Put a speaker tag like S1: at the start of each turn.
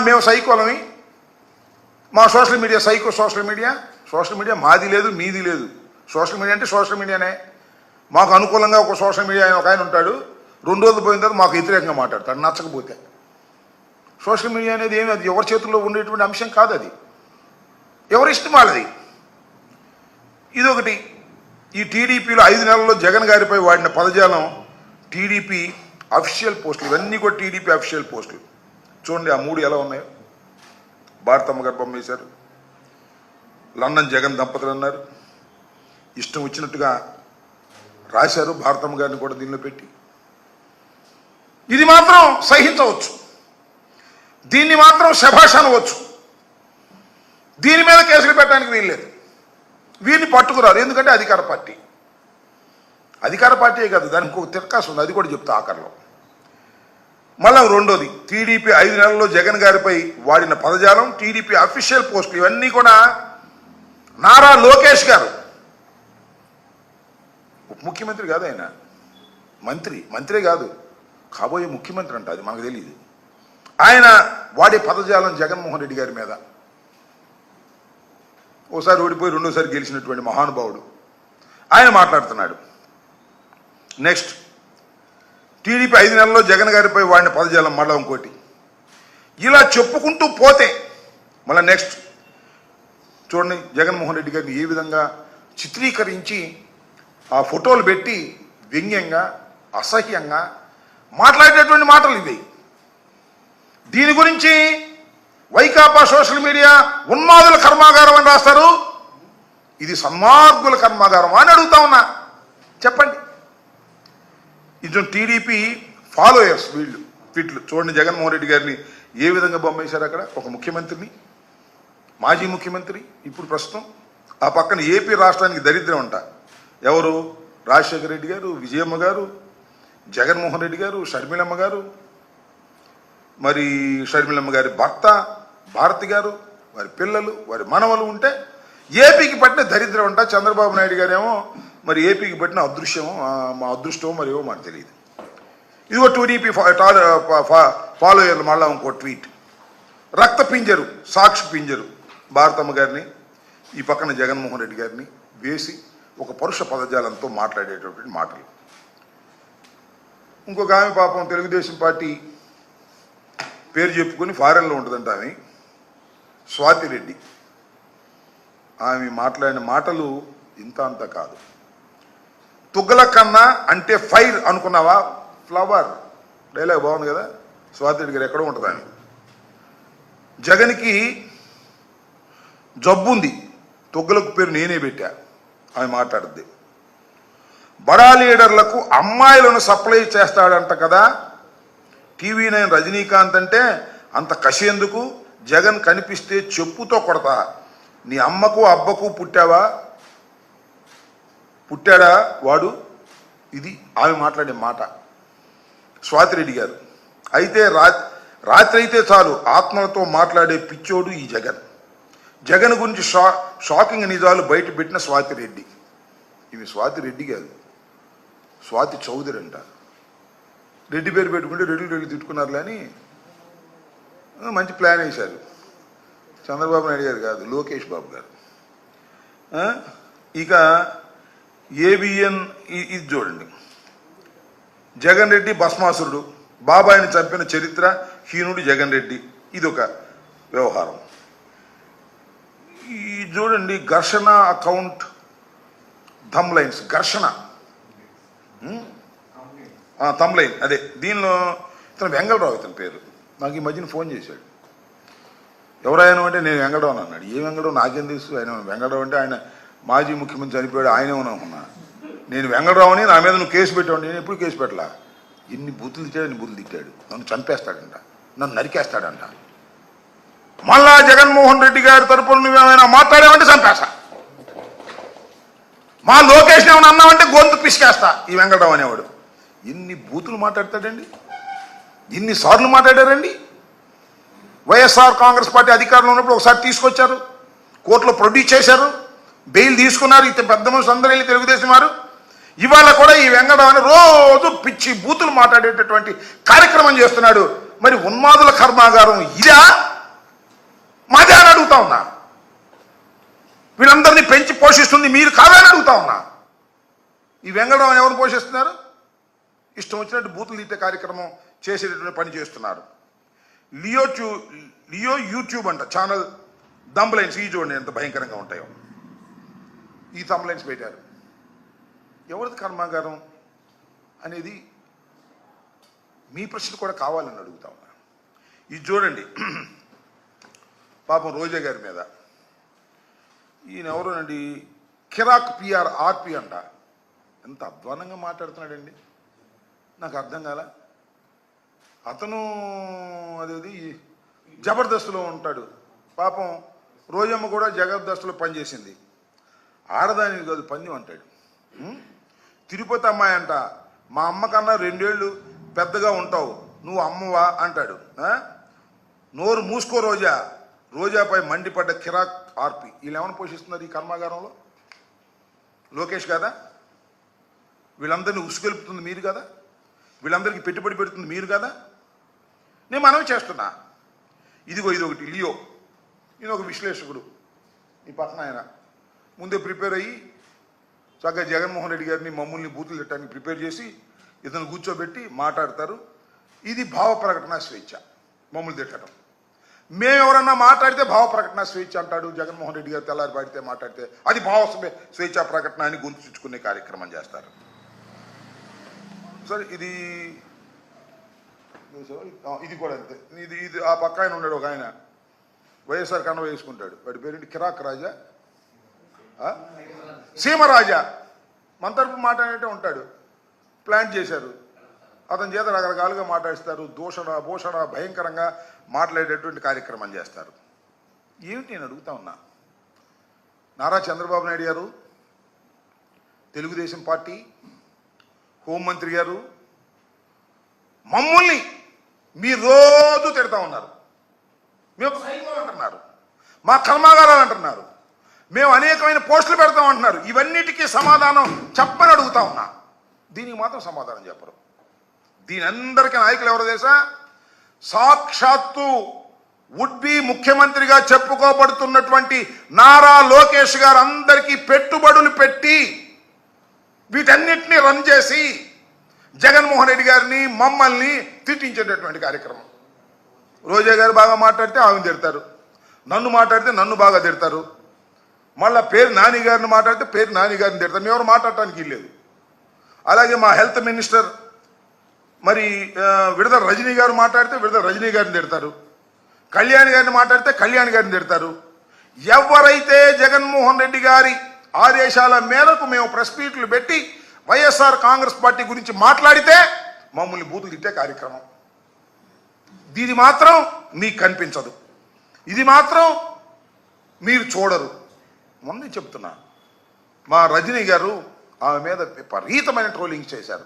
S1: మేము సైకోలమి, మా social media psycho social media మాది లేదు మీది లేదు. సోషల్ మీడియా అంటే సోషల్ మీడియానే. మాకు అనుకూలంగా ఒక సోషల్ మీడియా ఒక ఆయన ఉంటాడు, 2 రోజులు పోయిన తర్వాత మాకు వ్యతిరేకంగా మాట్లాడతాడు నచ్చకపోతే. సోషల్ మీడియా అనేది ఏమి అది ఎవరి చేతుల్లో ఉండేటువంటి అంశం కాదు, అది ఎవరి ఇష్టం వాళ్ళది. ఇదొకటి. ఈ టీడీపీలో 5 నెలల్లో జగన్ గారిపై వాడిన పదజాలం టీడీపీ అఫీషియల్ పోస్టులు, ఇవన్నీ కూడా టీడీపీ అఫీషియల్ పోస్టులు. చూడండి ఆ 3 ఎలా ఉన్నాయో. భారతమ్మ గారు బొమ్మ వేశారు, లండన్ జగన్ దంపతులు అన్నారు, ఇష్టం వచ్చినట్టుగా రాశారు, భారతమ్మ గారిని కూడా దీనిలో పెట్టి. ఇది మాత్రం సహించవచ్చు, దీన్ని మాత్రం శభాష్ అనవచ్చు, దీని మీద కేసులు పెట్టడానికి వీల్లేదు. వీరిని పట్టుకురారు, ఎందుకంటే అధికార పార్టీ కాదు, దానికి ఒక తిరకాసు ఉంది, అది కూడా చెప్తా ఆఖరిలో. మళ్ళా రెండోది, టీడీపీ 5 నెలల్లో జగన్ గారిపై వాడిన పదజాలం టీడీపీ అఫీషియల్ పోస్టులు, ఇవన్నీ కూడా నారా లోకేష్ గారు, ఉప ముఖ్యమంత్రి కాదు ఆయన, మంత్రి కాదు, కాబోయే ముఖ్యమంత్రి అంట, అది మనకు తెలియదు. ఆయన వాడే పదజాలం జగన్మోహన్ రెడ్డి గారి మీద. ఓసారి ఓడిపోయి రెండోసారి గెలిచినటువంటి మహానుభావుడు ఆయన మాట్లాడుతున్నాడు. నెక్స్ట్, టీడీపీ 5 నెలల్లో జగన్ గారిపై వాడిన పదజాలం మళ్ళా ఇంకోటి. ఇలా చెప్పుకుంటూ పోతే మళ్ళీ నెక్స్ట్ చూడండి, జగన్మోహన్ రెడ్డి గారిని ఏ విధంగా చిత్రీకరించి ఆ ఫోటోలు పెట్టి వ్యంగ్యంగా అసహ్యంగా మాట్లాడేటువంటి మాటలు ఇవి. దీని గురించి వైకాపా సోషల్ మీడియా ఉన్మాదుల కర్మాగారం అని రాస్తారు, ఇది సన్మార్గుల కర్మాగారం అని అడుగుతా ఉన్నా. చెప్పండి. ఇది టీడీపీ ఫాలోయర్స్ వీళ్ళు చూడండి, జగన్మోహన్ రెడ్డి గారిని ఏ విధంగా బొమ్మేశారు అక్కడ. ఒక ముఖ్యమంత్రిని, మాజీ ముఖ్యమంత్రి, ఇప్పుడు ప్రస్తుతం ఆ పక్కన ఏపీ రాష్ట్రానికి దరిద్రం అంట. ఎవరు? రాజశేఖర రెడ్డి గారు, విజయమ్మ గారు, జగన్మోహన్ రెడ్డి గారు, షర్మిలమ్మ గారు, మరి షర్మిలమ్మ గారి భర్త భారతి గారు, వారి పిల్లలు, వారి మనవలు ఉంటే ఏపీకి పట్టిన దరిద్రం అంట. చంద్రబాబు నాయుడు గారేమో మరి ఏపీకి పట్టిన అదృశ్యమో మా అదృష్టమో మరి ఏమో మనకు తెలియదు. ఇదిగో టీడీపీ ఫాలోయర్లు మళ్ళా ఇంకో ట్వీట్. రక్త పింజరు, సాక్షి పింజరు భారతమ్మ గారిని, ఈ పక్కన జగన్మోహన్ రెడ్డి గారిని వేసి ఒక పరుష పదజాలంతో మాట్లాడేటటువంటి మాటలు. ఇంకొక ఆమె పాపం తెలుగుదేశం పార్టీ పేరు చెప్పుకొని ఫారెన్లో ఉంటుందంట ఆమె, స్వాతి రెడ్డి. ఆమె మాట్లాడిన మాటలు ఇంత అంత కాదు. తుగ్గల కన్నా అంటే ఫైర్ అనుకున్నావా, ఫ్లవర్. డైలాగ్ బాగుంది కదా. స్వాతి రెడ్డి గారు ఎక్కడో ఉంటుంది ఆమె. జగన్కి జబ్బుంది, తుగ్గలకు పేరు నేనే పెట్టా ఆమె మాట్లాడుద్ది. బడా లీడర్లకు అమ్మాయిలను సప్లై చేస్తాడంట కదా, TV9 రజనీకాంత్ అంటే అంత కసి ఎందుకు, జగన్ కనిపిస్తే చెప్పుతో కొడతా, నీ అమ్మకు అబ్బకు పుట్టాడా వాడు. ఇది ఆమె మాట్లాడే మాట, స్వాతిరెడ్డి గారు. అయితే రాత్రి అయితే చాలు ఆత్మలతో మాట్లాడే పిచ్చోడు ఈ జగన్ గురించి షాకింగ్ నిజాలు బయట పెట్టిన స్వాతిరెడ్డి. ఇవి స్వాతిరెడ్డి కాదు, స్వాతి చౌదరి అంట. రెడ్డి పేరు పెట్టుకుంటే రెడ్డి తిట్టుకున్నారులే అని మంచి ప్లాన్ వేశారు. చంద్రబాబు నాయుడు గారు కాదు, లోకేష్ బాబు గారు. ఇక ఏబిఎన్ ఇది చూడండి, జగన్ రెడ్డి భస్మాసురుడు, బాబాయిని చంపిన చరిత్ర హీనుడు జగన్ రెడ్డి. ఇదొక వ్యవహారం. ఈ చూడండి, ఘర్షణ అకౌంట్ థంబ్లైన్స్, ఘర్షణ థంబ్లైన్ అదే. దీనిలో ఇతను వెంగళరావు, ఇతని పేరు. నాకు ఈ మధ్యన ఫోన్ చేశాడు. ఎవరాయన అంటే నేను వెంగళరావు అన్నాడు. ఏ వెంగళరావు నాకేం తెలుసు. ఆయన వెంగళరావు అంటే ఆయన మాజీ ముఖ్యమంత్రి చనిపోయాడు, ఆయనే అనుకున్నా. నేను వెంగళరావుని, నా మీద నువ్వు కేసు పెట్టావు. నేను ఎప్పుడు కేసు పెట్టలా. ఎన్ని బూతులు తిట్టాడు, ఎన్ని బూతులు తిట్టాడు. నన్ను చంపేస్తాడంట, నన్ను నరికేస్తాడంట. మళ్ళా జగన్మోహన్ రెడ్డి గారి తరపున నువ్వేమైనా మాట్లాడావంటే చంపేస్తా, మా లోకేష్ ఏమైనా అన్నావంటే గొంతు పిసికేస్తా. ఈ వెంకటరావు అనేవాడు ఎన్ని బూతులు మాట్లాడతాడండి, ఎన్నిసార్లు మాట్లాడారండి. వైఎస్ఆర్ కాంగ్రెస్ పార్టీ అధికారంలో ఉన్నప్పుడు ఒకసారి తీసుకొచ్చారు, కోర్టులో ప్రొడ్యూస్ చేశారు, బెయిల్ తీసుకున్నారు. ఇంత పెద్ద మనుషులు అందరూ వెళ్ళి తెలుగుదేశం వారు. ఇవాళ కూడా ఈ వెంకటరావు రోజు పిచ్చి బూతులు మాట్లాడేటటువంటి కార్యక్రమం చేస్తున్నాడు. మరి ఉన్మాదుల కర్మాగారం ఇదా మాదే అని అడుగుతా ఉన్నా. వీళ్ళందరినీ పెంచి పోషిస్తుంది మీరు కాదని అడుగుతా ఉన్నా. ఈ వెంగళరావు ఎవరు పోషిస్తున్నారు? ఇష్టం వచ్చినట్టు బూతులు తీసే కార్యక్రమం చేసేటటువంటి పని చేస్తున్నారు. లియో యూట్యూబ్ అంట ఛానల్ దంబలైన్స్ ఈ చూడండి ఎంత భయంకరంగా ఉంటాయో. ఈ దంబలైన్స్ పెట్టారు. ఎవరిది కర్మాగారం అనేది మీ ప్రశ్న కూడా కావాలని అడుగుతా ఉన్నా. ఇది చూడండి, పాపం రోజా గారి మీద ఈయన ఎవరోనండి, కిరాక్ పిఆర్ ఆర్పి అంట. ఎంత అధ్వానంగా మాట్లాడుతున్నాడండి, నాకు అర్థం కాల. అతను అదేది జబర్దస్త్లో ఉంటాడు. పాపం రోజమ్మ కూడా జబర్దస్త్లో పనిచేసింది. ఆడదానికి కాదు పందెం అంటాడు. తిరుపతి అమ్మాయి అంట, మా అమ్మ కన్నా 2 ఏళ్ళు పెద్దగా ఉంటావు, నువ్వు అమ్మవా అంటాడు. నోరు మూసుకో రోజా. రోజాపై మండిపడ్డ కిరాక్ ఆర్పి. వీళ్ళు ఏమైనా పోషిస్తున్నారు ఈ కర్మాగారంలో? లోకేష్ కదా? వీళ్ళందరినీ ఉసుగొలుపుతుంది మీరు కదా? వీళ్ళందరికీ పెట్టుబడి పెడుతుంది మీరు కదా? నేను మనవి చేస్తున్నా. ఇదిగో ఇదొకటి లియో, ఈయన ఒక విశ్లేషకుడు. ఈ పక్కన ఆయన ముందే ప్రిపేర్ అయ్యి చక్కగా జగన్మోహన్ రెడ్డి గారిని మమ్మల్ని బూతులు తిట్టడానికి ప్రిపేర్ చేసి ఇతను కూర్చోబెట్టి మాట్లాడతారు. ఇది భావ ప్రకటన స్వేచ్ఛ, మమ్మల్ని తిట్టడం. మేము ఎవరన్నా మాట్లాడితే భావ ప్రకటన స్వేచ్ఛ అంటాడు జగన్మోహన్ రెడ్డి గారు. తెల్లారి పాడితే మాట్లాడితే అది భావ స్వేచ్ఛ ప్రకటన అని గొంతు చుచ్చుకునే కార్యక్రమం చేస్తారు. సరే, ఇది కూడా అంతే. ఇది ఆ పక్క ఆయన ఉన్నాడు, ఒక ఆయన వైఎస్ఆర్ కండ వేసుకుంటాడు. వాడి పేరేంటి, కిరాక్ రాజా, సీమరాజా. మన తరపు మాట్లాడే ఉంటాడు. ప్లాన్ చేశారు, అతని చేత రకరకాలుగా మాట్లాడిస్తారు. భూషణ భయంకరంగా మాట్లాడేటువంటి కార్యక్రమం చేస్తారు. ఏమిటి నేను అడుగుతా ఉన్నా. నారా చంద్రబాబు నాయుడు గారు, తెలుగుదేశం పార్టీ హోంమంత్రి గారు మమ్మల్ని మీరు రోజు తిడతా ఉన్నారు. మేము సైకోలు అంటున్నారు, మా కర్మాగారాలు అంటున్నారు, మేము అనేకమైన పోస్టులు పెడతాం అంటున్నారు. ఇవన్నిటికీ సమాధానం చెప్పని అడుగుతా ఉన్నా. దీనికి మాత్రం సమాధానం చెప్పరు. దీని అందరికీ నాయకులు ఎవరో తెలుసా? సాక్షాత్తు వుడ్ బి ముఖ్యమంత్రిగా చెప్పుకోబడుతున్నటువంటి నారా లోకేష్ గారు అందరికీ పెట్టుబడులు పెట్టి వీటన్నిటినీ రన్ చేసి జగన్మోహన్ రెడ్డి గారిని మమ్మల్ని తిట్టించేటటువంటి కార్యక్రమం. రోజా గారు బాగా మాట్లాడితే ఆమెను తిడతారు, నన్ను మాట్లాడితే నన్ను బాగా తిడతారు, మళ్ళీ పేరు నాని గారిని మాట్లాడితే పేరు నాని గారిని తిడతారు. మేము ఎవరు మాట్లాడటానికి లేదు. అలాగే మా హెల్త్ మినిస్టర్ మరి విడుదల రజనీ గారు మాట్లాడితే విడుదల రజనీ గారిని తిడతారు, కళ్యాణ్ గారిని మాట్లాడితే కళ్యాణ్ గారిని తిడతారు. ఎవరైతే జగన్మోహన్ రెడ్డి గారి ఆదేశాల మేరకు మేము ప్రెస్ మీట్లు పెట్టి వైఎస్ఆర్ కాంగ్రెస్ పార్టీ గురించి మాట్లాడితే మమ్మల్ని బూతులు తిట్టే కార్యక్రమం. ఇది మాత్రం మీకు కనిపించదు, ఇది మాత్రం మీరు చూడరు. ముందే చెప్తున్నా, మా రజనీ గారు ఆమె మీద విపరీతమైన ట్రోలింగ్ చేశారు.